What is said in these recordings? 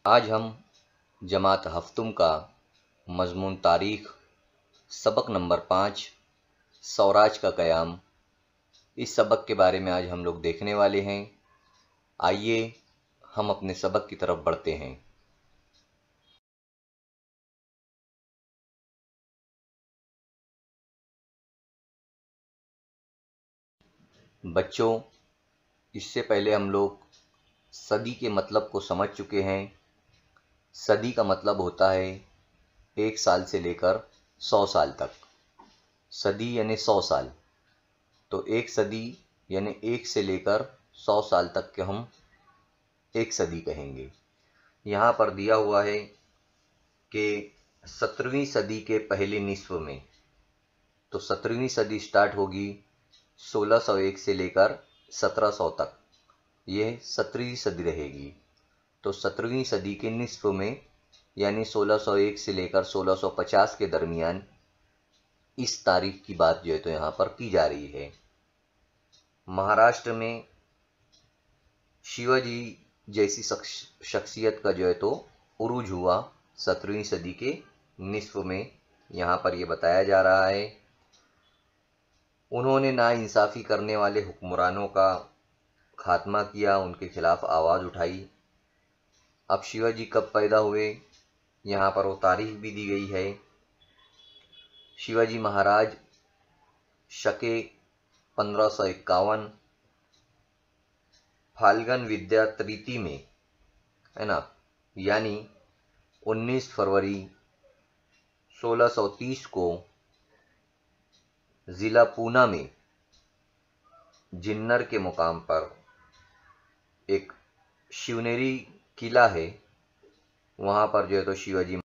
आज हम जमात हफ्तुम का मज़मून तारीख़ सबक नंबर 5 स्वराज का क़याम, इस सबक के बारे में आज हम लोग देखने वाले हैं। आइए हम अपने सबक की तरफ बढ़ते हैं। बच्चों, इससे पहले हम लोग सदी के मतलब को समझ चुके हैं। सदी का मतलब होता है 1 साल से लेकर 100 साल तक। सदी यानी 100 साल, तो एक सदी यानी 1 से लेकर 100 साल तक के हम एक सदी कहेंगे। यहाँ पर दिया हुआ है कि 17वीं सदी के पहले निस्फ में, तो 17वीं सदी स्टार्ट होगी 1601 से लेकर 1700 तक, यह 17वीं सदी रहेगी। तो 17वीं सदी के निस्फ में यानी 1601 से लेकर 1650 के दरमियान इस तारीख की बात जो है तो यहाँ पर की जा रही है। महाराष्ट्र में शिवाजी जैसी शख्सियत का जो है तो उरूज हुआ 17वीं सदी के निस्फ में। यहाँ पर यह बताया जा रहा है, उन्होंने नाइंसाफ़ी करने वाले हुक्मरानों का खात्मा किया, उनके खिलाफ आवाज़ उठाई। अब शिवाजी कब पैदा हुए, यहाँ पर वो तारीख भी दी गई है। शिवाजी महाराज शके 1551 फाल्गुन विद्या तृतीय में, है ना, यानी 19 फरवरी 1630 को ज़िला पूना में जिन्नर के मुकाम पर एक शिवनेरी किला है, वहाँ पर जो है तो शिवाजी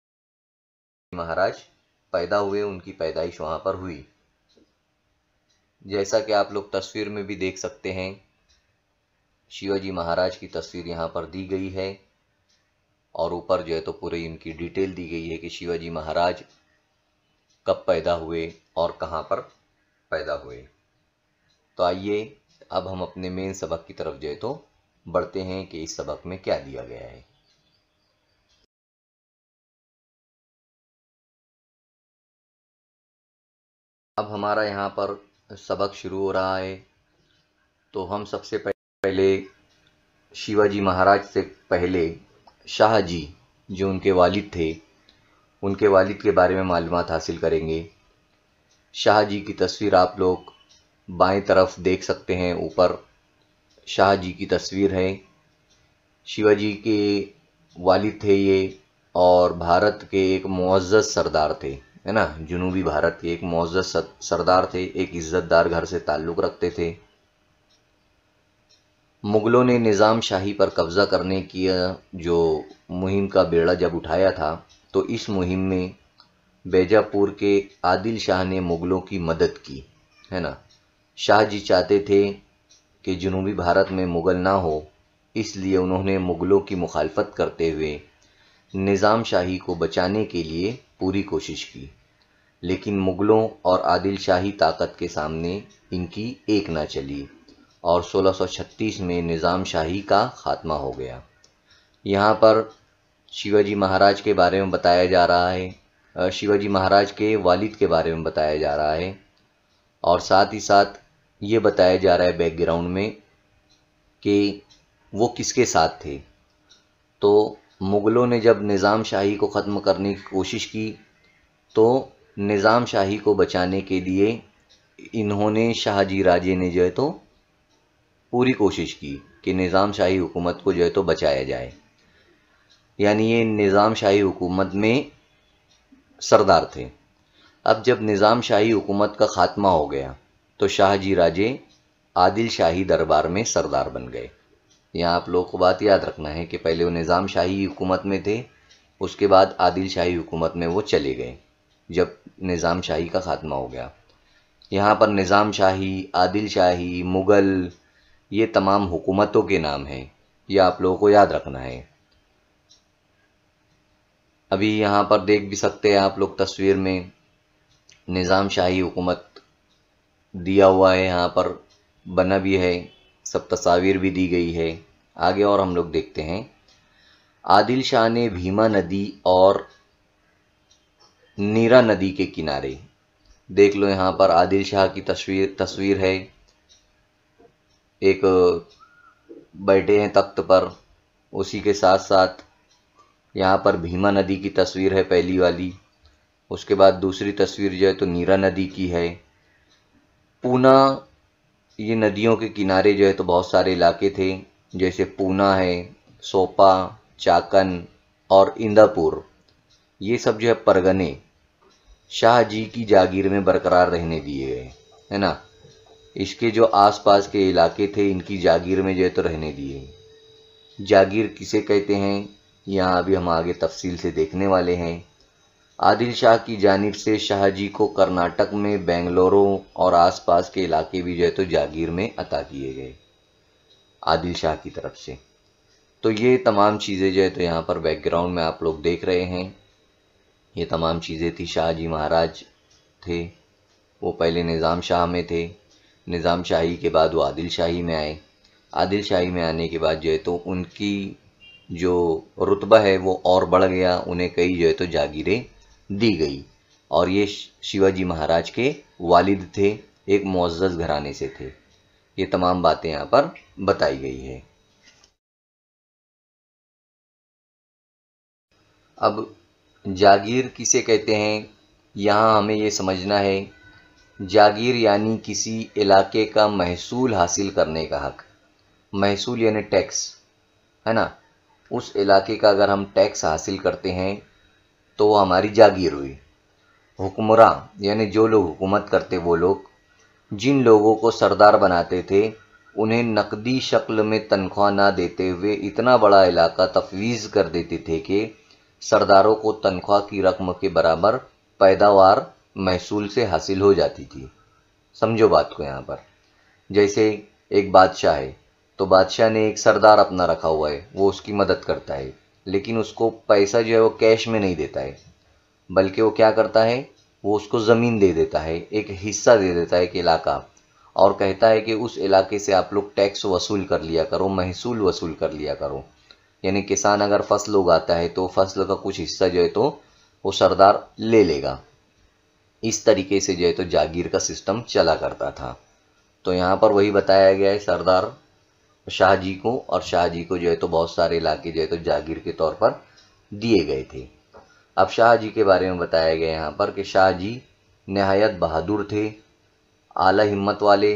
महाराज पैदा हुए, उनकी पैदाइश वहाँ पर हुई। जैसा कि आप लोग तस्वीर में भी देख सकते हैं, शिवाजी महाराज की तस्वीर यहाँ पर दी गई है और ऊपर जो है तो पूरी इनकी डिटेल दी गई है कि शिवाजी महाराज कब पैदा हुए और कहाँ पर पैदा हुए। तो आइए अब हम अपने मेन सबक की तरफ जो है तो बढ़ते हैं कि इस सबक में क्या दिया गया है। अब हमारा यहाँ पर सबक शुरू हो रहा है। तो हम सबसे पहले शिवाजी महाराज से पहले शाहजी, जो उनके वालिद थे, उनके वालिद के बारे में मालूमात हासिल करेंगे। शाहजी की तस्वीर आप लोग बाएं तरफ देख सकते हैं, ऊपर शाहजी की तस्वीर है। शिवाजी के वालिद थे ये, और भारत के एक मुअज़्ज़ज़ सरदार थे, है ना, जुनूबी भारत के एक मुअज़्ज़ज़ सरदार थे, एक इज़्ज़तदार घर से ताल्लुक़ रखते थे। मुग़लों ने निज़ाम शाही पर कब्ज़ा करने की जो मुहिम का बेड़ा जब उठाया था, तो इस मुहिम में बीजापुर के आदिल शाह ने मुग़लों की मदद की, है ना। शाहजी चाहते थे कि जुनूबी भारत में मुग़ल ना हो, इसलिए उन्होंने मुग़लों की मुखालफत करते हुए निज़ाम शाही को बचाने के लिए पूरी कोशिश की, लेकिन मुग़लों और आदिल शाही ताकत के सामने इनकी एक ना चली और 1636 में निज़ाम शाही का ख़ात्मा हो गया। यहाँ पर शिवाजी महाराज के बारे में बताया जा रहा है, शिवाजी महाराज के वालिद के बारे में बताया जा रहा है, और साथ ही साथ ये बताया जा रहा है बैकग्राउंड में कि वो किसके साथ थे। तो मुग़लों ने जब निज़ाम शाही को ख़त्म करने की कोशिश की, तो निज़ाम शाही को बचाने के लिए इन्होंने, शाहजी राजे ने जो है तो पूरी कोशिश की कि निज़ाम शाही हुकूमत को जो है तो बचाया जाए। यानी ये निज़ाम शाही हुकूमत में सरदार थे। अब जब निज़ाम शाही हुकूमत का ख़ात्मा हो गया, तो शाहजी राजे आदिल शाही दरबार में सरदार बन गए। यहाँ आप लोग को बात याद रखना है कि पहले वो निज़ाम शाही हुकूमत में थे, उसके बाद आदिल शाही हुकूमत में वो चले गए जब निज़ाम शाही का ख़ात्मा हो गया। यहाँ पर निज़ाम शाही, आदिल शाही, मुग़ल, ये तमाम हुकूमतों के नाम हैं, ये आप लोगों को याद रखना है। अभी यहाँ पर देख भी सकते हैं आप लोग तस्वीर में, निज़ाम शाही हुकूमत दिया हुआ है, यहाँ पर बना भी है, सब तस्वीर भी दी गई है। आगे और हम लोग देखते हैं। आदिल शाह ने भीमा नदी और नीरा नदी के किनारे, देख लो यहाँ पर आदिल शाह की तस्वीर है, एक बैठे हैं तख्त पर, उसी के साथ साथ यहाँ पर भीमा नदी की तस्वीर है पहली वाली। उसके बाद दूसरी तस्वीर जो है तो नीरा नदी की है। पूना, ये नदियों के किनारे जो है तो बहुत सारे इलाके थे, जैसे पूना है, सोपा, चाकन और इंदापुर। ये सब जो है परगने शाह जी की जागीर में बरकरार रहने दिए गए, है ना। इसके जो आसपास के इलाके थे इनकी जागीर में जो है तो रहने दिए। जागीर किसे कहते हैं यहाँ अभी हम आगे तफसील से देखने वाले हैं। आदिल शाह की जानिब से शाह जी को कर्नाटक में बेंगलुरु और आसपास के इलाके भी जो है तो जागीर में अता किए गए आदिल शाह की तरफ से। तो ये तमाम चीज़ें जो है तो यहाँ पर बैकग्राउंड में आप लोग देख रहे हैं, ये तमाम चीज़ें थी। शाह जी महाराज थे, वो पहले निज़ाम शाह में थे, निज़ाम शाही के बाद वो आदिल शाही में आए। आदिल शाही में आने के बाद जो है तो उनकी जो रुतबा है वो और बढ़ गया, उन्हें कई जो है तो जागीरें दी गई। और ये शिवाजी महाराज के वालिद थे, एक मुअज़्ज़ज़ घराने से थे। ये तमाम बातें यहाँ पर बताई गई है। अब जागीर किसे कहते हैं, यहाँ हमें ये समझना है। जागीर यानी किसी इलाके का महसूल हासिल करने का हक। महसूल यानी टैक्स, है ना। उस इलाके का अगर हम टैक्स हासिल करते हैं तो वो हमारी जागीर हुई। हुक्मरान यानी जो लोग हुकूमत करते, वो लोग जिन लोगों को सरदार बनाते थे उन्हें नकदी शक्ल में तनख्वाह ना देते हुए इतना बड़ा इलाका तफवीज़ कर देते थे कि सरदारों को तनख्वाह की रकम के बराबर पैदावार महसूल से हासिल हो जाती थी। समझो बात को यहाँ पर। जैसे एक बादशाह है तो बादशाह ने एक सरदार अपना रखा हुआ है, वो उसकी मदद करता है, लेकिन उसको पैसा जो है वो कैश में नहीं देता है, बल्कि वो क्या करता है, वो उसको ज़मीन दे देता है, एक हिस्सा दे देता है, एक इलाका, और कहता है कि उस इलाके से आप लोग टैक्स वसूल कर लिया करो, महसूल वसूल कर लिया करो। यानी किसान अगर फसल उगाता है तो फसल का कुछ हिस्सा जो है तो वो सरदार ले लेगा। इस तरीके से जो है तो जागीर का सिस्टम चला करता था। तो यहाँ पर वही बताया गया है सरदार शाह जी को, और शाह जी को जो है तो बहुत सारे इलाके जो है तो जागीर के तौर पर दिए गए थे। अब शाह जी के बारे में बताया गया यहाँ पर कि शाह जी नहायत बहादुर थे, आला हिम्मत वाले,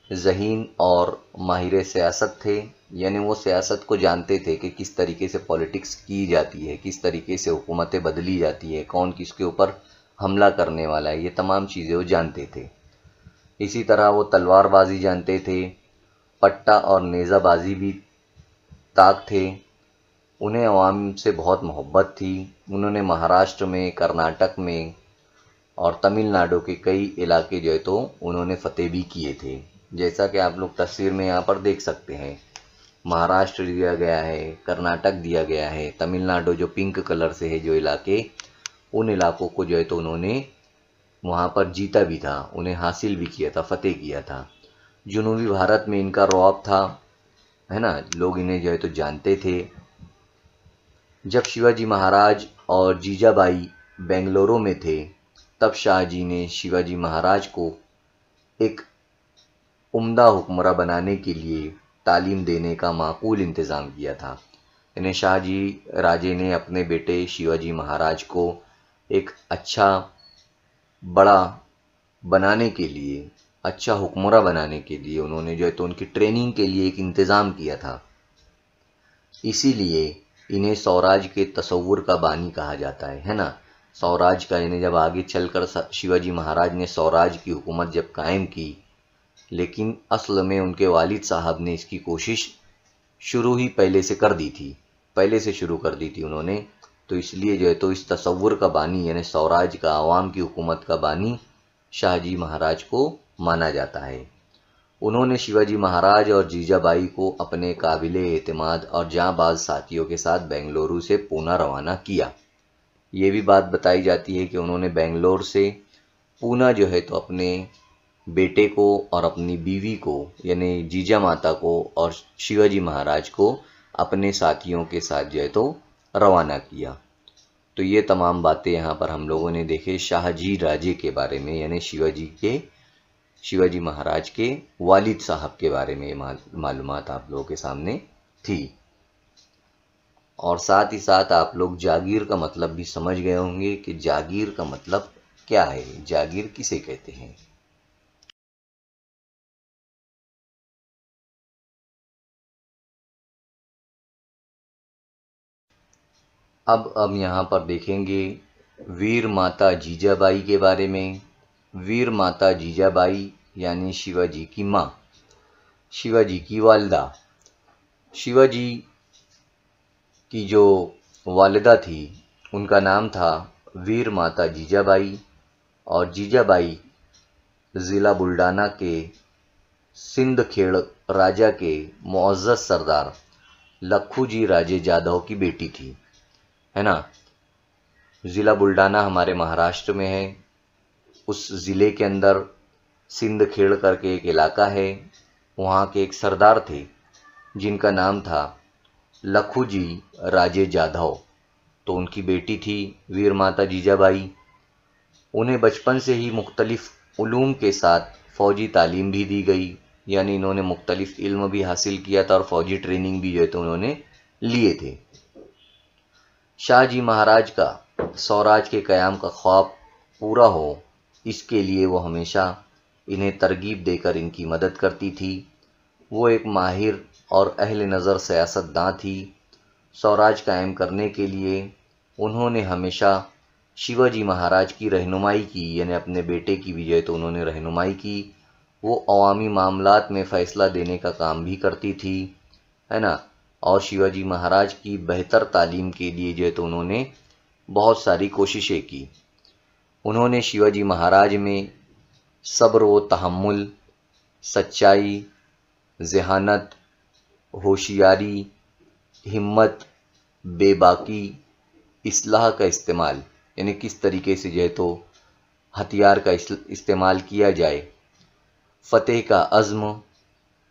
ज़हीन और माहिर सियासत थे। यानी वो सियासत को जानते थे कि किस तरीके से पॉलिटिक्स की जाती है, किस तरीके से हुकूमतें बदली जाती है, कौन किसके ऊपर हमला करने वाला है, ये तमाम चीज़ें वो जानते थे। इसी तरह वो तलवारबाजी जानते थे, पट्टा और नेज़ाबाजी भी ताक थे। उन्हें अवाम से बहुत मोहब्बत थी। उन्होंने महाराष्ट्र में, कर्नाटक में और तमिलनाडु के कई इलाके जो है तो उन्होंने फतेह भी किए थे। जैसा कि आप लोग तस्वीर में यहाँ पर देख सकते हैं, महाराष्ट्र दिया गया है, कर्नाटक दिया गया है, तमिलनाडु जो पिंक कलर से है जो इलाके, उन इलाकों को जो है तो उन्होंने वहाँ पर जीता भी था, उन्हें हासिल भी किया था, फतेह किया था। जनूबी भारत में इनका रौब था, है ना, लोग इन्हें जो है तो जानते थे। जब शिवाजी महाराज और जीजाबाई बेंगलुरु में थे तब शाह जी ने शिवाजी महाराज को एक उम्दा हुक्मरान बनाने के लिए तालीम देने का माकूल इंतज़ाम किया था। इन्हें शाह जी राजे ने अपने बेटे शिवाजी महाराज को एक अच्छा बड़ा बनाने के लिए, अच्छा हुक्मरान बनाने के लिए उन्होंने जो है तो उनकी ट्रेनिंग के लिए एक इंतज़ाम किया था। इसीलिए इन्हें स्वराज के तसव्वुर का बानी कहा जाता है ना। स्वराज का, इन्हें जब आगे चलकर शिवाजी महाराज ने स्वराज की हुकूमत जब कायम की, लेकिन असल में उनके वालिद साहब ने इसकी कोशिश शुरू ही पहले से कर दी थी, पहले से शुरू कर दी थी उन्होंने। तो इसलिए जो है तो इस तसव्वुर का बानी यानी स्वराज का, आवाम की हुकूमत का बानी शाहजी महाराज को माना जाता है। उन्होंने शिवाजी महाराज और जीजाबाई को अपने काबिले एतमाद और जांबाज साथियों के साथ बेंगलुरु से पूना रवाना किया। ये भी बात बताई जाती है कि उन्होंने बेंगलोर से पूना जो है तो अपने बेटे को और अपनी बीवी को यानी जीजा माता को और शिवाजी महाराज को अपने साथियों के साथ जो है तो रवाना किया। तो ये तमाम बातें यहाँ पर हम लोगों ने देखे शाहजी राजे के बारे में, यानी शिवाजी महाराज के वालिद साहब के बारे में मालूमात आप लोगों के सामने थी। और साथ ही साथ आप लोग जागीर का मतलब भी समझ गए होंगे कि जागीर का मतलब क्या है, जागीर किसे कहते हैं। अब यहाँ पर देखेंगे वीर माता जीजाबाई के बारे में। वीर माता जीजाबाई यानी शिवाजी की माँ, शिवाजी की वालिदा। शिवाजी की जो वालिदा थी उनका नाम था वीर माता जीजाबाई, और जीजाबाई ज़िला बुल्डाना के सिंदखेड़ राजा के मुअज़्ज़ज़ सरदार लखूजी राजे जाधव की बेटी थी, है ना। ज़िला बुल्डाना हमारे महाराष्ट्र में है। उस ज़िले के अंदर सिंदखेड़ करके एक इलाका है, वहाँ के एक सरदार थे जिनका नाम था लखूजी राजे जाधव। तो उनकी बेटी थी वीर माता जीजाबाई। उन्हें बचपन से ही मुख्तलिफ उलूम के साथ फ़ौजी तालीम भी दी गई, यानी इन्होंने मुख्तलिफ इल्म भी हासिल किया था और फ़ौजी ट्रेनिंग भी जो है तो उन्होंने लिए थे। शाहजी महाराज का स्वराज के क़याम का ख्वाब पूरा हो, इसके लिए वो हमेशा इन्हें तरगीब देकर इनकी मदद करती थी। वो एक माहिर और अहले नज़र सियासतदां थी। स्वराज कायम करने के लिए उन्होंने हमेशा शिवाजी महाराज की रहनुमाई की, यानी अपने बेटे की भी जो है तो उन्होंने रहनुमाई की। वो अवामी मामलात में फ़ैसला देने का काम भी करती थी, है ना। और शिवाजी महाराज की बेहतर तालीम के लिए जो है तो उन्होंने बहुत सारी कोशिशें की। उन्होंने शिवाजी महाराज में सब्र व तहम्मुल, सच्चाई, ज़हानत, होशियारी, हिम्मत, बेबाकी, इस्लाह का इस्तेमाल, यानी किस तरीके से जो है तो हथियार का इस्तेमाल किया जाए, फ़तेह का अज़्म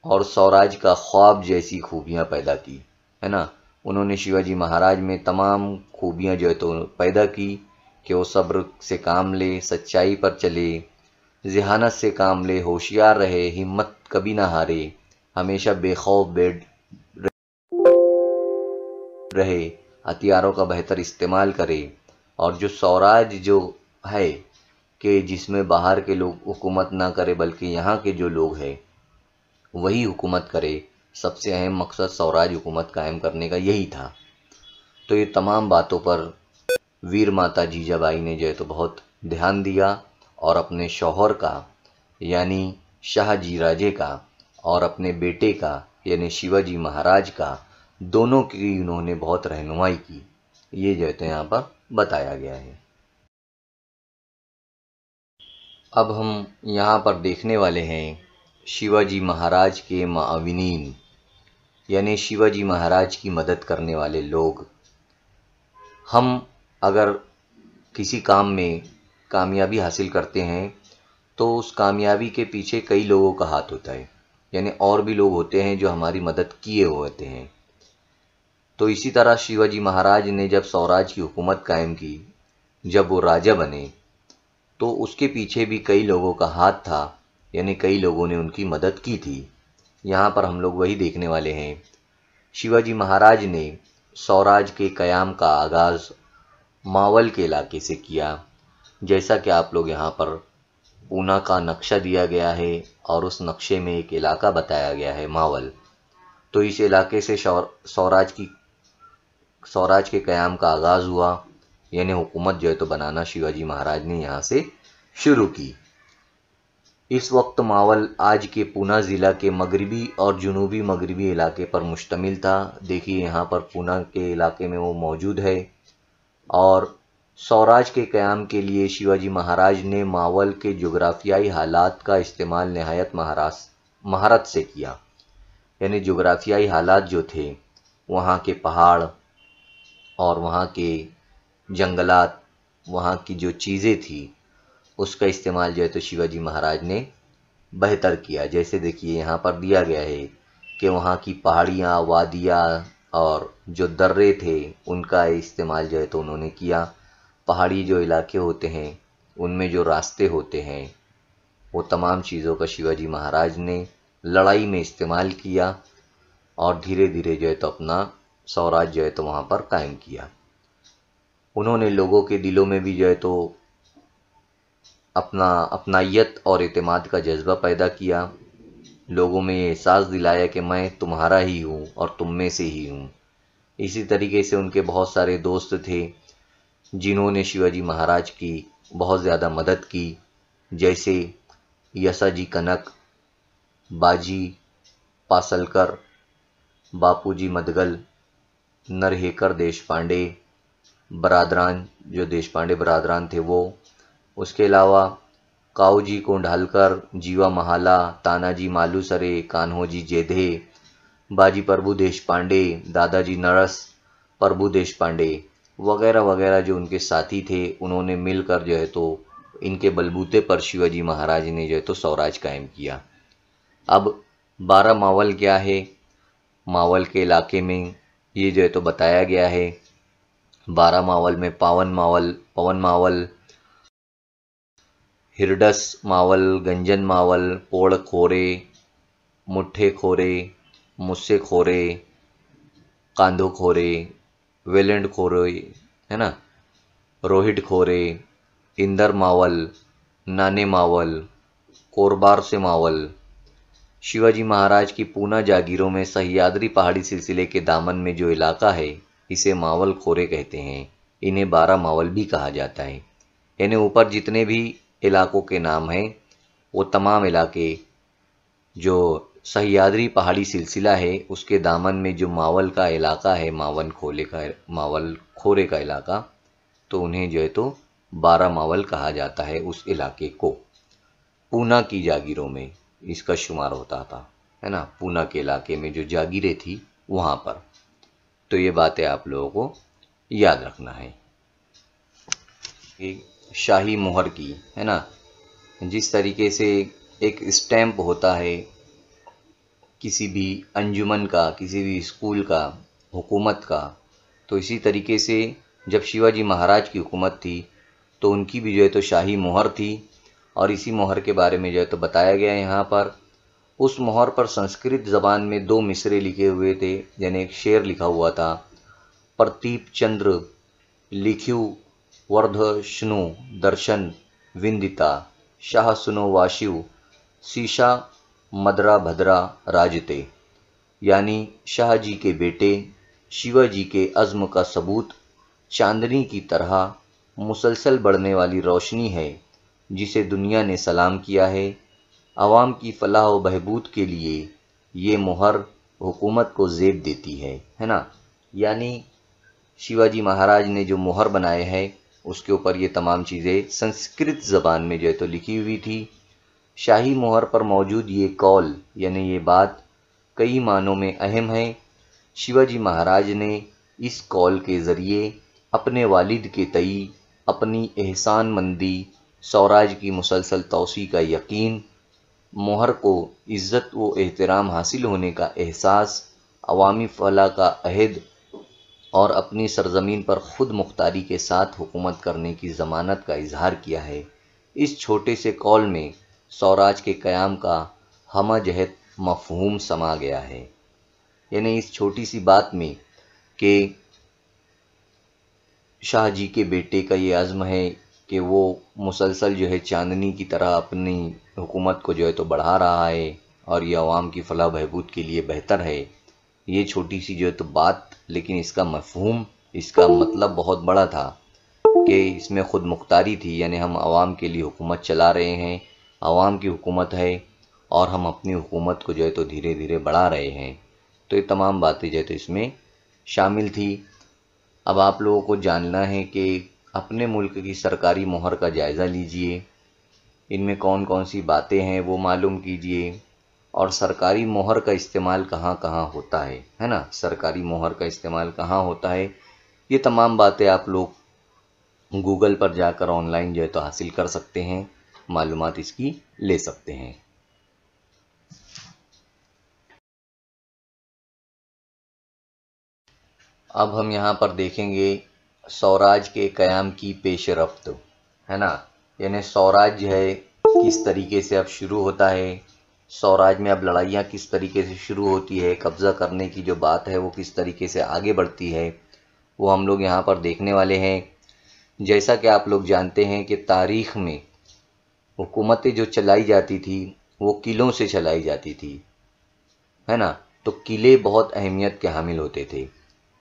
और स्वराज का ख्वाब जैसी खूबियाँ पैदा की, है ना। उन्होंने शिवाजी महाराज में तमाम खूबियाँ जो है तो पैदा की कि वो सब्र से काम ले, सच्चाई पर चले, ज़हानत से काम ले, होशियार रहे, हिम्मत कभी ना हारे, हमेशा बेखौफ रहे, हथियारों का बेहतर इस्तेमाल करे। और जो स्वराज जो है कि जिसमें बाहर के लोग हुकूमत ना करे बल्कि यहाँ के जो लोग हैं वही हुकूमत करे, सबसे अहम मकसद स्वराज हुकूमत कायम करने का यही था। तो ये तमाम बातों पर वीर माता जीजाबाई ने जो है तो बहुत ध्यान दिया और अपने शौहर का यानी शाहजी राजे का और अपने बेटे का यानी शिवाजी महाराज का, दोनों की उन्होंने बहुत रहनुमाई की। ये जो है तो यहाँ पर बताया गया है। अब हम यहाँ पर देखने वाले हैं शिवाजी महाराज के माअविनीन, यानी शिवाजी महाराज की मदद करने वाले लोग। हम अगर किसी काम में कामयाबी हासिल करते हैं तो उस कामयाबी के पीछे कई लोगों का हाथ होता है, यानी और भी लोग होते हैं जो हमारी मदद किए होते हैं। तो इसी तरह शिवाजी महाराज ने जब स्वराज की हुकूमत कायम की, जब वो राजा बने, तो उसके पीछे भी कई लोगों का हाथ था, यानी कई लोगों ने उनकी मदद की थी। यहाँ पर हम लोग वही देखने वाले हैं। शिवाजी महाराज ने स्वराज के क़याम का आगाज़ मावल के इलाके से किया। जैसा कि आप लोग यहाँ पर पूना का नक्शा दिया गया है और उस नक्शे में एक इलाका बताया गया है मावल। तो इस इलाके से स्वराज के क़याम का आगाज़ हुआ, यानी हुकूमत जो है तो बनाना शिवाजी महाराज ने यहाँ से शुरू की। इस वक्त मावल आज के पूना ज़िला के मगरबी और जुनूबी मगरबी इलाके पर मुश्तमिल था। देखिए यहाँ पर पूना के इलाके में वो मौजूद है। और स्वराज के क़याम के लिए शिवाजी महाराज ने मावल के जोग्राफियाई हालात का इस्तेमाल नहायत महारत से किया, यानी जोग्राफियाई हालात जो थे, वहाँ के पहाड़ और वहाँ के जंगलात, वहाँ की जो चीज़ें थी, उसका इस्तेमाल जो है तो शिवाजी महाराज ने बेहतर किया। जैसे देखिए यहाँ पर दिया गया है कि वहाँ की पहाड़ियाँ, वादियाँ, और जो दर्रे थे उनका इस्तेमाल जो है तो उन्होंने किया। पहाड़ी जो इलाके होते हैं उनमें जो रास्ते होते हैं वो तमाम चीज़ों का शिवाजी महाराज ने लड़ाई में इस्तेमाल किया और धीरे धीरे जो है तो अपना स्वराज जो है तो वहाँ पर कायम किया। उन्होंने लोगों के दिलों में भी जो है तो अपना अपनायत और एतमाद का जज्बा पैदा किया। लोगों में ये एहसास दिलाया कि मैं तुम्हारा ही हूँ और तुम में से ही हूँ। इसी तरीके से उनके बहुत सारे दोस्त थे जिन्होंने शिवाजी महाराज की बहुत ज़्यादा मदद की, जैसे यसाजी कनक, बाजी पासलकर, बापूजी मदगल, नरहेकर देशपांडे बरादरान, जो देशपांडे बरादरान थे वो, उसके अलावा काऊजी कोंढालकर, जीवा महाला, तानाजी मालुसरे, कान्होजी जेधे, बाजी प्रभु देशपांडे, दादाजी नरस प्रभु देशपांडे वगैरह वगैरह जो उनके साथी थे, उन्होंने मिलकर जो है तो इनके बलबूते पर शिवाजी महाराज ने जो है तो स्वराज कायम किया। अब 12 मावल क्या है, मावल के इलाके में ये जो है तो बताया गया है। 12 मावल में पवन मावल, हिरडस मावल, गंजन मावल, पोड़ खोरे, मुट्ठे खोरे, मुस्से खोरे, कांधो खोरे, वेलेंड खोरे, है ना, रोहिट खोरे, इंदर मावल, नाने मावल, कोरबार से मावल। शिवाजी महाराज की पूना जागीरों में सह्याद्री पहाड़ी सिलसिले के दामन में जो इलाका है इसे मावल खोरे कहते हैं। इन्हें 12 मावल भी कहा जाता है। यानी ऊपर जितने भी इलाकों के नाम हैं वो तमाम इलाके जो सह्याद्री पहाड़ी सिलसिला है उसके दामन में जो मावल का इलाका है, मावल खोरे का इलाका, तो उन्हें जो है तो 12 मावल कहा जाता है। उस इलाके को पूना की जागीरों में इसका शुमार होता था, है ना, पूना के इलाके में जो जागीरें थी वहाँ पर। तो ये बातें आप लोगों को याद रखना है। शाही मोहर की, है ना, जिस तरीके से एक स्टैंप होता है किसी भी अंजुमन का, किसी भी स्कूल का, हुकूमत का, तो इसी तरीके से जब शिवाजी महाराज की हुकूमत थी तो उनकी भी जो है तो शाही मोहर थी। और इसी मोहर के बारे में जो है तो बताया गया है यहाँ पर। उस मोहर पर संस्कृत ज़बान में 2 मिसरे लिखे हुए थे, यानी एक शेर लिखा हुआ था, प्रतीप चंद्र लिख्यु वर्धष्णु दर्शन विंदिता, शाह सुनो वाशिव शीशा मदरा भद्रा राजते। यानी शाह जी के बेटे शिवाजी के अज़्म का सबूत चांदनी की तरह मुसलसल बढ़ने वाली रोशनी है जिसे दुनिया ने सलाम किया है। आवाम की फलाह व बहबूद के लिए ये मोहर हुकूमत को ज़ेब देती है ना। यानी शिवाजी महाराज ने जो मोहर बनाए है उसके ऊपर ये तमाम चीज़ें संस्कृत ज़बान में जो है तो लिखी हुई थी। शाही मोहर पर मौजूद ये कौल यानी ये बात कई मानों में अहम है। शिवाजी महाराज ने इस कौल के ज़रिए अपने वालिद के तई अपनी एहसानमंदी, स्वराज की मुसलसल तौसी का यकीन, मोहर को इज़्ज़त व एहतराम हासिल होने का एहसास, अवामी फलाह का अहद और अपनी सरज़मीन पर ख़ुद मुख्तारी के साथ हुकूमत करने की ज़मानत का इजहार किया है। इस छोटे से कौल में स्वराज के क़याम का हमजहत मफ़हूम समा गया है। यानी इस छोटी सी बात में कि शाह जी के बेटे का ये अज़्म है कि वो मुसलसल जो है चांदनी की तरह अपनी हुकूमत को जो है तो बढ़ा रहा है और ये अवाम की फलाह बहबूद के लिए बेहतर है। ये छोटी सी जो है तो बात, लेकिन इसका मफ़हूम, इसका मतलब बहुत बड़ा था कि इसमें ख़ुद मुख्तारी थी। यानी हम आवाम के लिए हुकूमत चला रहे हैं, आवाम की हुकूमत है और हम अपनी हुकूमत को जो है तो धीरे धीरे बढ़ा रहे हैं। तो ये तमाम बातें जो है तो इसमें शामिल थी। अब आप लोगों को जानना है कि अपने मुल्क की सरकारी मोहर का जायज़ा लीजिए, इनमें कौन कौन सी बातें हैं वो मालूम कीजिए और सरकारी मोहर का इस्तेमाल कहाँ कहाँ होता है ना, सरकारी मोहर का इस्तेमाल कहाँ होता है, ये तमाम बातें आप लोग गूगल पर जाकर ऑनलाइन जो है तो हासिल कर सकते हैं, मालूमात इसकी ले सकते हैं। अब हम यहाँ पर देखेंगे स्वराज के क़याम की पेशरफ्त, है ना। यानी स्वराज है किस तरीके से अब शुरू होता है, स्वराज में अब लड़ाइयाँ किस तरीके से शुरू होती है, कब्ज़ा करने की जो बात है वो किस तरीके से आगे बढ़ती है, वो हम लोग यहाँ पर देखने वाले हैं। जैसा कि आप लोग जानते हैं कि तारीख़ में हुकूमतें जो चलाई जाती थी वो किलों से चलाई जाती थी, है ना। तो किले बहुत अहमियत के हामिल होते थे,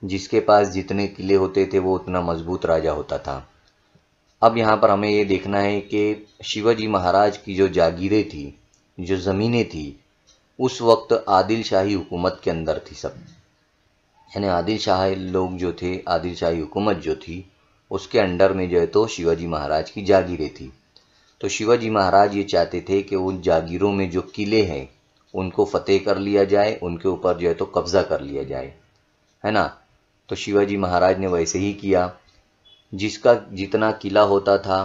जिसके पास जितने किले होते थे वो उतना मजबूत राजा होता था। अब यहाँ पर हमें ये देखना है कि शिवाजी महाराज की जो जागीरें थी, जो ज़मीनें थी, उस वक्त आदिल शाही हुकूमत के अंदर थी सब। यानी आदिल शाह लोग जो थे, आदिल शाही हुकूमत जो थी उसके अंडर में जो है तो शिवाजी महाराज की जागीरें थी। तो शिवाजी महाराज ये चाहते थे कि उन जागीरों में जो किले हैं उनको फतेह कर लिया जाए, उनके ऊपर जो है तो कब्ज़ा कर लिया जाए, है ना। तो शिवाजी महाराज ने वैसे ही किया। जिसका जितना किला होता था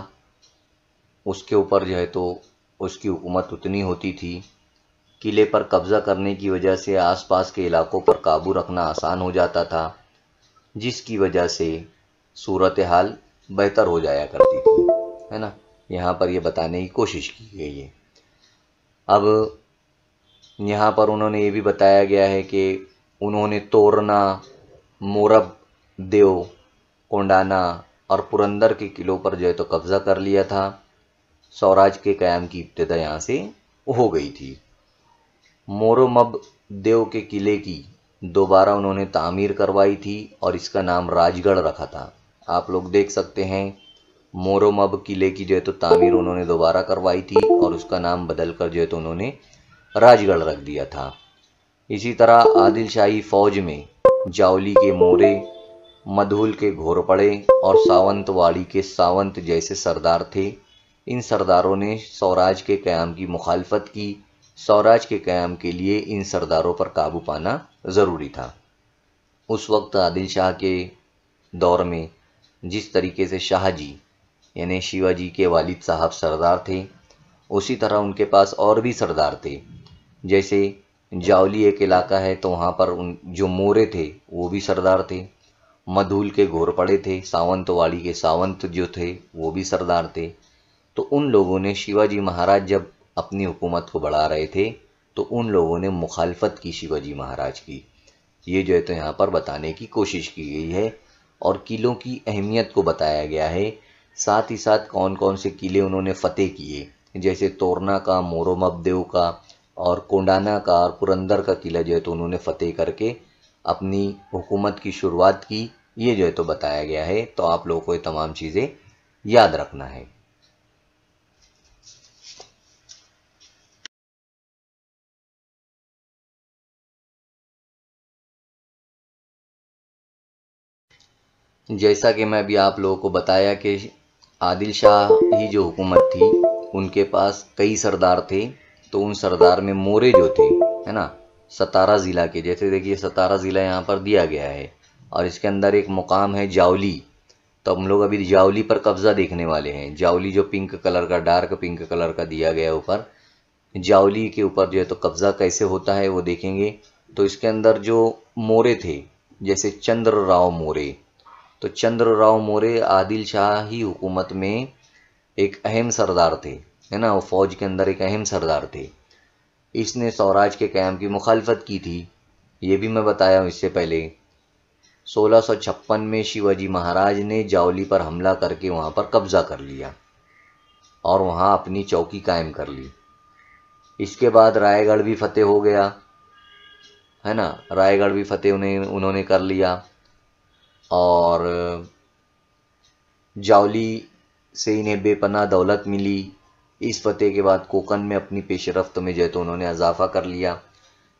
उसके ऊपर जो है तो उसकी हुकूमत उतनी होती थी। किले पर कब्ज़ा करने की वजह से आसपास के इलाकों पर काबू रखना आसान हो जाता था, जिसकी वजह से सूरत हाल बेहतर हो जाया करती थी, है ना। यहाँ पर ये बताने की कोशिश की गई है। अब यहाँ पर उन्होंने ये भी बताया गया है कि उन्होंने तोरना, मोरब देव, कोंडाना और पुरंदर के किलों पर जो है तो कब्ज़ा कर लिया था। स्वराज के क़याम की इब्तिदा यहाँ से हो गई थी। मोरोमब देव के किले की दोबारा उन्होंने तामीर करवाई थी और इसका नाम राजगढ़ रखा था। आप लोग देख सकते हैं, मोरोमब किले की जो है तो तामीर उन्होंने दोबारा करवाई थी और उसका नाम बदल कर जो है तो उन्होंने राजगढ़ रख दिया था। इसी तरह आदिल शाही फ़ौज में जावली के मोरे, मधुल के घोरपड़े और सावंतवाड़ी के सावंत जैसे सरदार थे। इन सरदारों ने स्वराज के क़याम की मुखालफत की। स्वराज के क़याम के लिए इन सरदारों पर काबू पाना ज़रूरी था। उस वक्त आदिल शाह के दौर में जिस तरीके से शाहजी यानी शिवाजी के वालिद साहब सरदार थे, उसी तरह उनके पास और भी सरदार थे। जैसे जावली एक इलाका है तो वहाँ पर उन जो मोरे थे वो भी सरदार थे, मधुल के घोरपड़े थे, सावंतवाड़ी के सावंत जो थे वो भी सरदार थे। तो उन लोगों ने शिवाजी महाराज जब अपनी हुकूमत को बढ़ा रहे थे तो उन लोगों ने मुखालफत की शिवाजी महाराज की। ये जो है तो यहाँ पर बताने की कोशिश की गई है और किलों की अहमियत को बताया गया है। साथ ही साथ कौन कौन से किले उन्होंने फ़तेह किए, जैसे तोरना का, मोरोमबदेव का और कोंडाना का और पुरंदर का किला जो है तो उन्होंने फ़तेह करके अपनी हुकूमत की शुरुआत की। ये जो है तो बताया गया है। तो आप लोगों को ये तमाम चीज़ें याद रखना है। जैसा कि मैं अभी आप लोगों को बताया कि आदिल शाह ही जो हुकूमत थी उनके पास कई सरदार थे। तो उन सरदार में मोरे जो थे, है ना, सतारा ज़िला के, जैसे देखिए सतारा ज़िला यहाँ पर दिया गया है और इसके अंदर एक मुकाम है जावली। तो हम लोग अभी जावली पर कब्ज़ा देखने वाले हैं। जावली जो पिंक कलर का, डार्क पिंक कलर का दिया गया है ऊपर, जावली के ऊपर जो है तो कब्ज़ा कैसे होता है वो देखेंगे। तो इसके अंदर जो मोरे थे, जैसे चंद्रराव मोरे, तो चंद्रराव मोरे आदिल शाही हुकूमत में एक अहम सरदार थे, है ना। वो फ़ौज के अंदर एक अहम सरदार थे। इसने स्वराज के क़याम की मुखालफत की थी, ये भी मैं बताया हूँ इससे पहले। 1656 में शिवाजी महाराज ने जावली पर हमला करके वहाँ पर कब्ज़ा कर लिया और वहाँ अपनी चौकी कायम कर ली। इसके बाद रायगढ़ भी फतेह हो गया, है ना। रायगढ़ भी फतेह उन्होंने कर लिया और जावली से इन्हें बेपनाह दौलत मिली। इस फतेह के बाद कोकन में अपनी पेशरफ्त में जो है तो उन्होंने इजाफा कर लिया।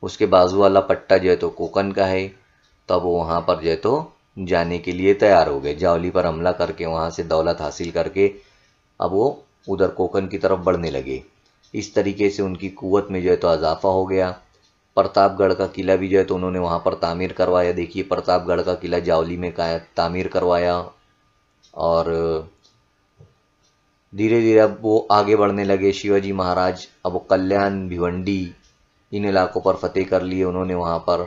उसके बाजू वाला पट्टा जो है तो कोकन का है। तब वो वहाँ पर जो है तो जाने के लिए तैयार हो गए। जावली पर हमला करके वहाँ से दौलत हासिल करके अब वो उधर कोकन की तरफ बढ़ने लगे। इस तरीके से उनकी कुव्वत में जो है तो इजाफा हो गया। प्रतापगढ़ का किला भी जो है तो उन्होंने वहाँ पर तामीर करवाया। देखिए प्रतापगढ़ का किला जावली में तामीर करवाया और धीरे धीरे अब वो आगे बढ़ने लगे शिवाजी महाराज। अब वो कल्याण, भिवंडी, इन इलाकों पर फतेह कर लिए उन्होंने। वहाँ पर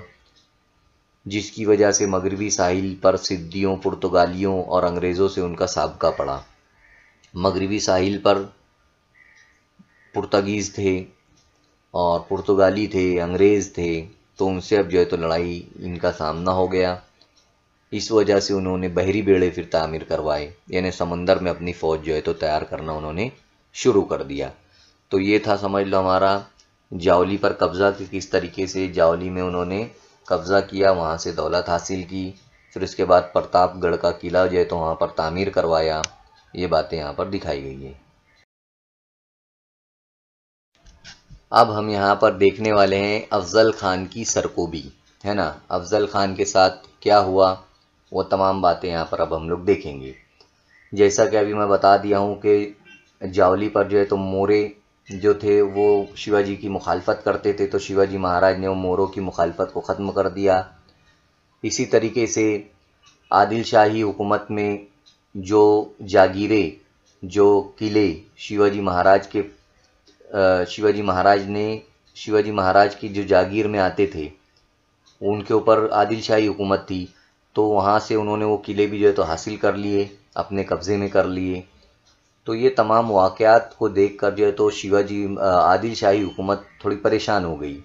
जिसकी वजह से मगरबी साहिल पर सिद्दियों, पुर्तगालियों और अंग्रेज़ों से उनका साबका पड़ा। मगरबी साहिल पर पुर्तगीज़ थे और पुर्तगाली थे, अंग्रेज़ थे, तो उनसे अब जो है तो लड़ाई इनका सामना हो गया। इस वजह से उन्होंने बहरी बेड़े फिर तामीर करवाए, यानी समंदर में अपनी फ़ौज जो है तो तैयार करना उन्होंने शुरू कर दिया। तो ये था समझ लो हमारा जावली पर कब्ज़ा कि किस तरीके से जावली में उन्होंने कब्ज़ा किया, वहाँ से दौलत हासिल की। फिर उसके बाद प्रतापगढ़ का किला जो है तो वहाँ पर तामीर करवाया। ये बातें यहाँ पर दिखाई गई है। अब हम यहाँ पर देखने वाले हैं अफजल खान की सरकोबी, है ना। अफजल खान के साथ क्या हुआ वो तमाम बातें यहाँ पर अब हम लोग देखेंगे। जैसा कि अभी मैं बता दिया हूँ कि जावली पर जो है तो मोरे जो थे वो शिवाजी की मुखालफत करते थे, तो शिवाजी महाराज ने वो मोरों की मुखालफत को ख़त्म कर दिया। इसी तरीके से आदिल शाही हुकूमत में जो जागीरें, जो किले शिवाजी महाराज की जो जागीर में आते थे उनके ऊपर आदिल शाही हुकूमत थी, तो वहाँ से उन्होंने वो किले भी जो है तो हासिल कर लिए, अपने कब्ज़े में कर लिए। तो ये तमाम वाक़यात को देखकर जो है तो आदिल शाही हुकूमत थोड़ी परेशान हो गई।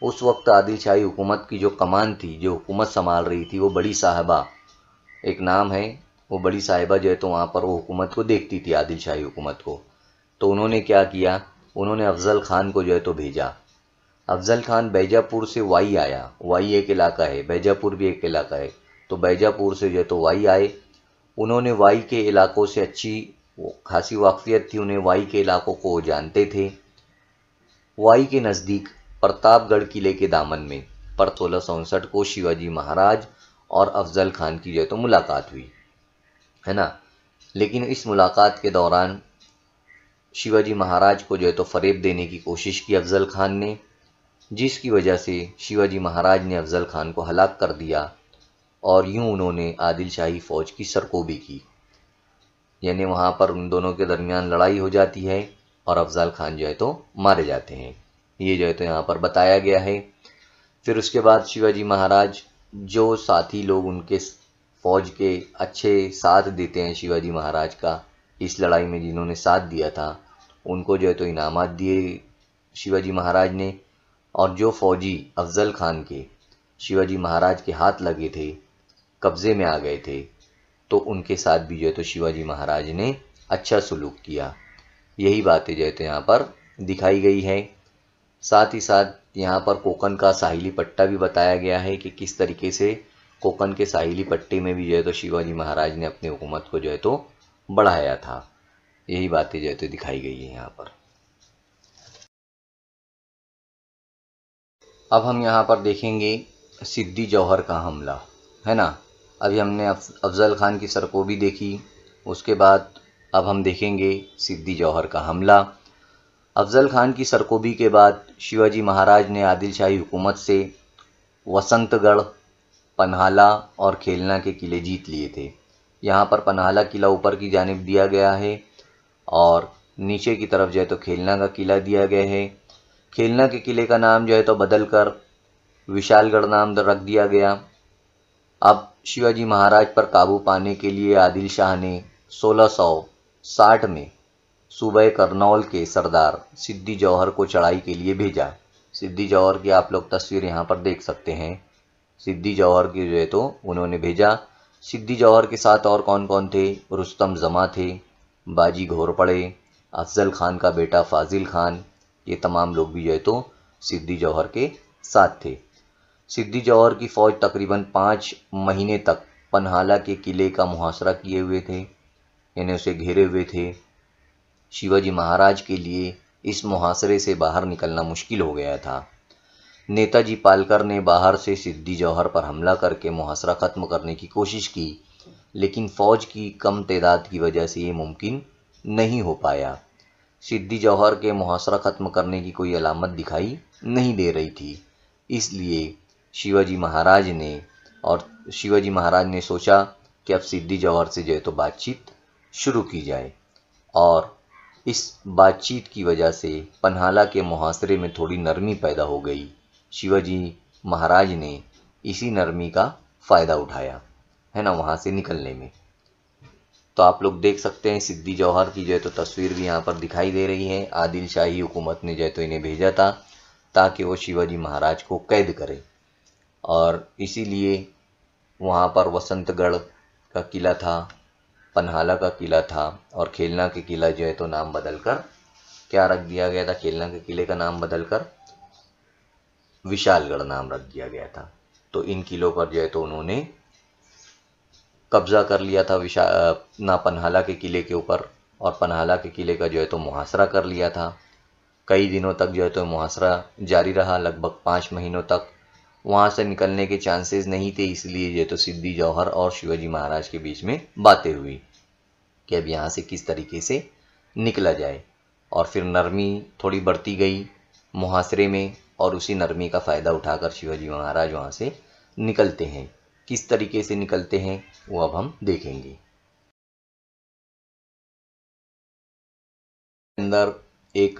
उस वक्त आदिल शाही हुकूमत की जो कमान थी, जो हुकूमत संभाल रही थी, वो बड़ी साहिबा, एक नाम है, वो बड़ी साहिबा जो है तो वहाँ पर वो हुकूमत को देखती थी, आदिल शाही हुकूमत को। तो उन्होंने क्या किया, उन्होंने अफजल खान को जो है तो भेजा। अफजल खान बैजापुर से वाई आया। वाई एक इलाका है, बैजापुर भी एक इलाका है। तो बैजापुर से जो है तो वाई आए। उन्होंने वाई के इलाकों से अच्छी खासी वाकफियत थी, उन्हें वाई के इलाकों को जानते थे। वाई के नज़दीक प्रतापगढ़ किले के दामन में पर 1659 को शिवाजी महाराज और अफजल खान की जो है तो मुलाकात हुई, है ना। लेकिन इस मुलाकात के दौरान शिवाजी महाराज को जो है तो फ़रेब देने की कोशिश की अफजल खान ने, जिसकी वजह से शिवाजी महाराज ने अफजल खान को हलाक कर दिया और यूं उन्होंने आदिल शाही फ़ौज की सरकोबी की। यानी वहाँ पर उन दोनों के दरमियान लड़ाई हो जाती है और अफजल खान जो है तो मारे जाते हैं। ये जो है तो यहाँ पर बताया गया है। फिर उसके बाद शिवाजी महाराज, जो साथी लोग उनके फ़ौज के अच्छे साथ देते हैं शिवाजी महाराज का, इस लड़ाई में जिन्होंने साथ दिया था, उनको जो है तो इनामात दिए शिवाजी महाराज ने। और जो फ़ौजी अफजल खान के शिवाजी महाराज के हाथ लगे थे, कब्ज़े में आ गए थे, तो उनके साथ भी जो है तो शिवाजी महाराज ने अच्छा सलूक किया। यही बातें जो है तो यहाँ पर दिखाई गई है। साथ ही साथ यहाँ पर कोकन का साहिली पट्टा भी बताया गया है कि किस तरीके से कोकन के साहिली पट्टे में भी जो है तो शिवाजी महाराज ने अपनी हुकूमत को जो है तो बढ़ाया था। यही बातें जो है तो दिखाई गई है यहाँ पर। अब हम यहाँ पर देखेंगे सिद्दी जौहर का हमला, है ना। अभी हमने अफजल खान की सरकोबी देखी, उसके बाद अब हम देखेंगे सिद्दी जौहर का हमला। अफजल खान की सरकोबी के बाद शिवाजी महाराज ने आदिल शाही हुकूमत से वसंतगढ़, पन्हाला और खेलना के किले जीत लिए थे। यहाँ पर पन्हाला किला ऊपर की जानिब दिया गया है और नीचे की तरफ जो है तो खेलना का किला दिया गया है। खेलना के किले का नाम जो है तो बदल कर विशालगढ़ नाम रख दिया गया। अब शिवाजी महाराज पर काबू पाने के लिए आदिल शाह ने 1660 में सूबे करनौल के सरदार सिद्दी जौहर को चढ़ाई के लिए भेजा। सिद्दी जौहर की आप लोग तस्वीर यहाँ पर देख सकते हैं। सिद्दी जौहर की जो है तो उन्होंने भेजा। सिद्दी जौहर के साथ और कौन कौन थे? रुस्तम जमा थे, बाजी घोरपड़े, अफजल खान का बेटा फाजिल खान, ये तमाम लोग भी जो है तो सिद्दी जौहर के साथ थे। सिद्दी जौहर की फ़ौज तकरीबन 5 महीने तक पन्हाला के किले का मुहासरा किए हुए थे, यानी उसे घेरे हुए थे। शिवाजी महाराज के लिए इस मुहासरे से बाहर निकलना मुश्किल हो गया था। नेताजी पालकर ने बाहर से सिद्दी जौहर पर हमला करके मुहासरा ख़त्म करने की कोशिश की, लेकिन फ़ौज की कम तादाद की वजह से ये मुमकिन नहीं हो पाया। सिद्दी जौहर के मुहासरा ख़त्म करने की कोई अलामत दिखाई नहीं दे रही थी। इसलिए शिवाजी महाराज ने सोचा कि अब सिद्दी जौहर से जो है तो बातचीत शुरू की जाए, और इस बातचीत की वजह से पन्हाला के मुहासरे में थोड़ी नरमी पैदा हो गई। शिवाजी महाराज ने इसी नरमी का फ़ायदा उठाया, है ना, वहाँ से निकलने में। तो आप लोग देख सकते हैं सिद्दी जौहर की जो है तो तस्वीर भी यहाँ पर दिखाई दे रही है। आदिल शाही हुकूमत ने जो है तो इन्हें भेजा था ताकि वो शिवाजी महाराज को कैद करे, और इसीलिए वहाँ पर वसंतगढ़ का किला था, पन्हाला का किला था, और खेलना के किला जो है तो नाम बदलकर क्या रख दिया गया था, खेलना के किले का नाम बदलकर विशालगढ़ नाम रख दिया गया था। तो इन किलों पर जो है तो उन्होंने कब्जा कर लिया था ना पन्हाला के किले के ऊपर, और पन्हाला के किले का जो है तो मुहासरा कर लिया था। कई दिनों तक जो है तो मुहासरा जारी रहा, लगभग 5 महीनों तक। वहाँ से निकलने के चांसेस नहीं थे, इसलिए जो है तो सिद्दी जौहर और शिवाजी महाराज के बीच में बातें हुई कि अब यहाँ से किस तरीके से निकला जाए। और फिर नरमी थोड़ी बढ़ती गई मुहासरे में, और उसी नरमी का फ़ायदा उठाकर शिवाजी महाराज वहाँ से निकलते हैं। किस तरीके से निकलते हैं वो अब हम देखेंगे। अंदर एक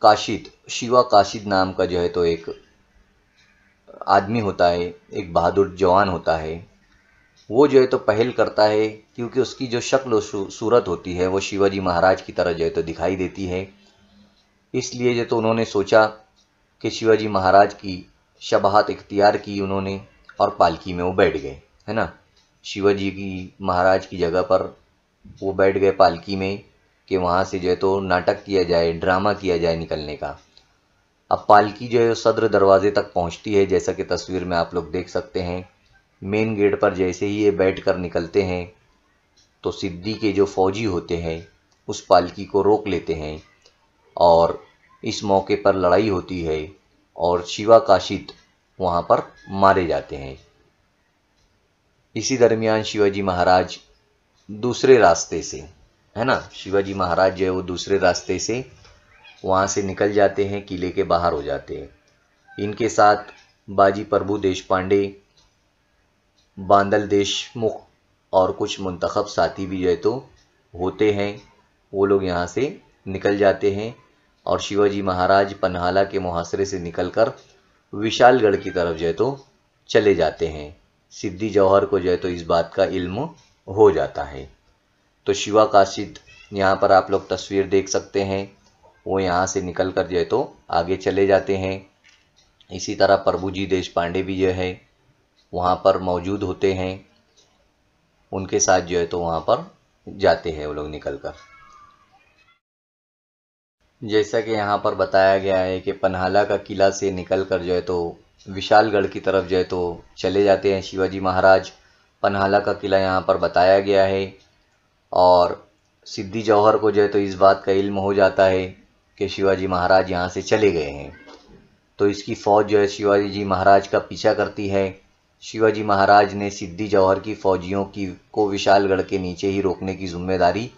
काशिद, शिवा काशिद नाम का जो है तो एक आदमी होता है, एक बहादुर जवान होता है। वो जो है तो पहल करता है, क्योंकि उसकी जो शक्ल सूरत होती है वो शिवाजी महाराज की तरह जो है तो दिखाई देती है। इसलिए जो तो उन्होंने सोचा कि शिवाजी महाराज की शबाहत इख्तियार की उन्होंने, और पालकी में वो बैठ गए, है ना। शिवाजी की महाराज की जगह पर वो बैठ गए पालकी में कि वहाँ से जो है तो नाटक किया जाए, ड्रामा किया जाए निकलने का। अब पालकी जो है सदर दरवाजे तक पहुँचती है, जैसा कि तस्वीर में आप लोग देख सकते हैं। मेन गेट पर जैसे ही ये बैठ कर निकलते हैं तो सिद्दी के जो फौजी होते हैं उस पालकी को रोक लेते हैं, और इस मौके पर लड़ाई होती है, और शिवा काशिद वहाँ पर मारे जाते हैं। इसी दरमियान शिवाजी महाराज दूसरे रास्ते से, है ना, शिवाजी महाराज जो है वो दूसरे रास्ते से वहाँ से निकल जाते हैं, किले के बाहर हो जाते हैं। इनके साथ बाजी प्रभु देशपांडे, बांदल देशमुख और कुछ मुंतखब साथी भी जो है तो होते हैं। वो लोग यहाँ से निकल जाते हैं, और शिवाजी महाराज पन्हाला के मुहासरे से निकलकर विशालगढ़ की तरफ जो है तो चले जाते हैं। सिद्दी जौहर को जो है तो इस बात का इल्म हो जाता है। तो शिवा काशिद, यहाँ पर आप लोग तस्वीर देख सकते हैं, वो यहाँ से निकल कर जो है तो आगे चले जाते हैं। इसी तरह प्रभुजी देशपांडे भी जो है वहाँ पर मौजूद होते हैं, उनके साथ जो है तो वहाँ पर जाते हैं वो लोग निकल कर। जैसा कि यहाँ पर बताया गया है कि पन्हाला का किला से निकल कर जो है तो विशालगढ़ की तरफ जो है तो चले जाते हैं शिवाजी महाराज। पन्हाला का किला यहाँ पर बताया गया है, और सिद्दी जौहर को जो है तो इस बात का इल्म हो जाता है कि शिवाजी महाराज यहाँ से चले गए हैं। तो इसकी फ़ौज जो है शिवाजी महाराज का पीछा करती है। शिवाजी महाराज ने सिद्दी जौहर की फ़ौजियों को विशालगढ़ के नीचे ही रोकने की जिम्मेदारी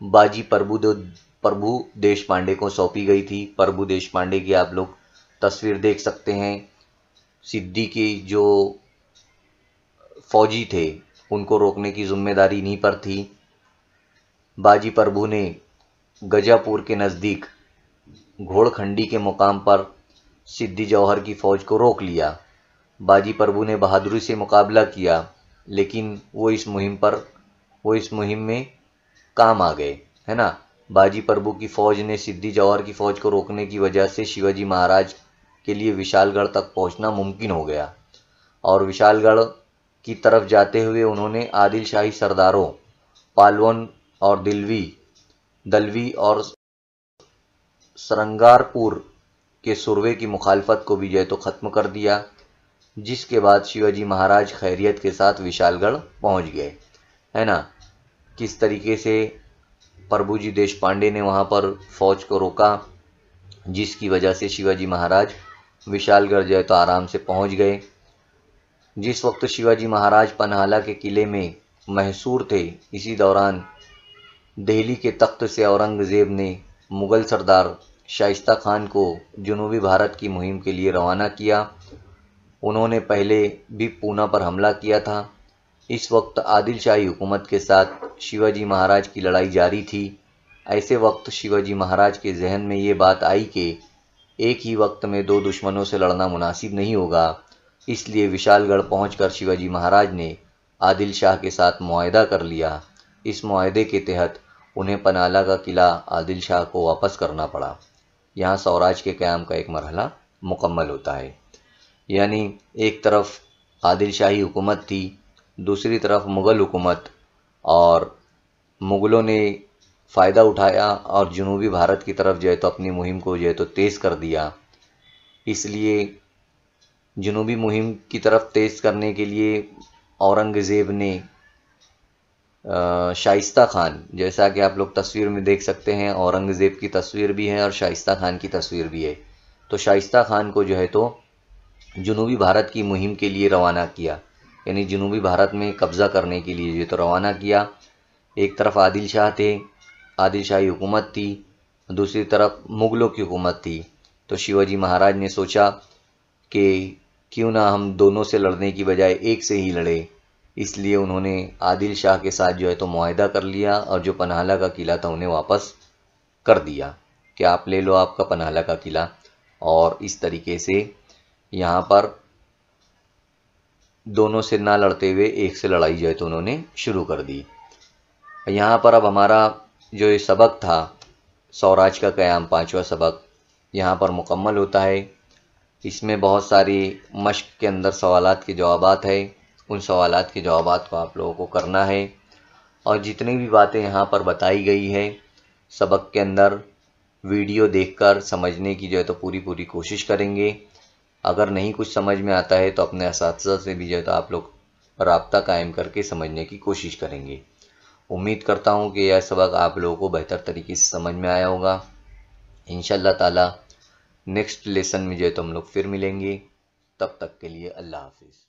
बाजी प्रभु देशपांडे को सौंपी गई थी। प्रभु देशपांडे की आप लोग तस्वीर देख सकते हैं। सिद्दी के जो फौजी थे उनको रोकने की जिम्मेदारी इन्हीं पर थी। बाजी प्रभु ने गजापुर के नज़दीक घोड़खंडी के मुकाम पर सिद्दी जौहर की फ़ौज को रोक लिया। बाजी प्रभु ने बहादुरी से मुकाबला किया, लेकिन वो इस मुहिम में काम आ गए, है ना। बाजी प्रभु की फ़ौज ने सिद्दी जौहर की फ़ौज को रोकने की वजह से शिवाजी महाराज के लिए विशालगढ़ तक पहुंचना मुमकिन हो गया, और विशालगढ़ की तरफ जाते हुए उन्होंने आदिल शाही सरदारों पालवन और दलवी और सरंगारपुर के सुरवे की मुखालफत को भी जो है तो ख़त्म कर दिया, जिसके बाद शिवाजी महाराज खैरियत के साथ विशालगढ़ पहुंच गए, है ना। किस तरीके से प्रभुजी देशपांडे ने वहां पर फौज को रोका, जिसकी वजह से शिवाजी महाराज विशालगढ़ जो है तो आराम से पहुंच गए। जिस वक्त शिवाजी महाराज पन्हाला के किले में महसूर थे, इसी दौरान दिल्ली के तख्त से औरंगज़ेब ने मुग़ल सरदार शाइस्ता खान को जनूबी भारत की मुहिम के लिए रवाना किया। उन्होंने पहले भी पूना पर हमला किया था। इस वक्त आदिल शाही हुकूमत के साथ शिवाजी महाराज की लड़ाई जारी थी। ऐसे वक्त शिवाजी महाराज के जहन में ये बात आई कि एक ही वक्त में दो दुश्मनों से लड़ना मुनासिब नहीं होगा, इसलिए विशालगढ़ पहुंचकर शिवाजी महाराज ने आदिल शाह के साथ मुआहदा कर लिया। इस मुआहदे के तहत उन्हें पनाला का किला आदिल शाह को वापस करना पड़ा। यहाँ स्वराज के क़याम का एक मरहला मुकम्मल होता है। यानी एक तरफ आदिल शाही हुकूमत थी, दूसरी तरफ मुग़ल हुकूमत, और मुग़लों ने फ़ायदा उठाया और जनूबी भारत की तरफ जो है तो अपनी मुहिम को जो है तो तेज़ कर दिया। इसलिए जनूबी मुहिम की तरफ तेज़ करने के लिए औरंगज़ेब ने शाइस्ता खान, जैसा कि आप लोग तस्वीर में देख सकते हैं, औरंगज़ेब की तस्वीर भी है और शाइस्ता खान की तस्वीर भी है। तो शाइस्ता खान को जो है तो जनूबी भारत की मुहिम के लिए रवाना किया, यानी जनूबी भारत में कब्ज़ा करने के लिए जो तो रवाना किया। एक तरफ आदिल शाह थे, आदिल शाही हुकूमत थी, दूसरी तरफ मुग़लों की हुकूमत थी। तो शिवाजी महाराज ने सोचा कि क्यों ना हम दोनों से लड़ने की बजाय एक से ही लड़े। इसलिए उन्होंने आदिल शाह के साथ जो है तो मुआहदा कर लिया और जो पनाला का किला था उन्हें वापस कर दिया कि आप ले लो आपका पनाला का किला। और इस तरीके से यहाँ पर दोनों से ना लड़ते हुए एक से लड़ाई जो है तो उन्होंने शुरू कर दी। यहाँ पर अब हमारा जो ये सबक था, स्वराज का क़याम, 5वां सबक यहाँ पर मुकम्मल होता है। इसमें बहुत सारी मश्क के अंदर सवालात के जवाबात है, उन सवालात के जवाबात को आप लोगों को करना है। और जितनी भी बातें यहाँ पर बताई गई है सबक के अंदर, वीडियो देखकर समझने की जो है तो पूरी कोशिश करेंगे। अगर नहीं कुछ समझ में आता है तो अपने असातिज़ा से भी जो है तो आप लोग राब्ता कायम करके समझने की कोशिश करेंगे। उम्मीद करता हूँ कि यह सबक आप लोगों को बेहतर तरीके से समझ में आया होगा। इंशाअल्लाह ताला नेक्स्ट लेसन में जो है तो हम लोग फिर मिलेंगे। तब तक के लिए अल्लाह हाफिज़।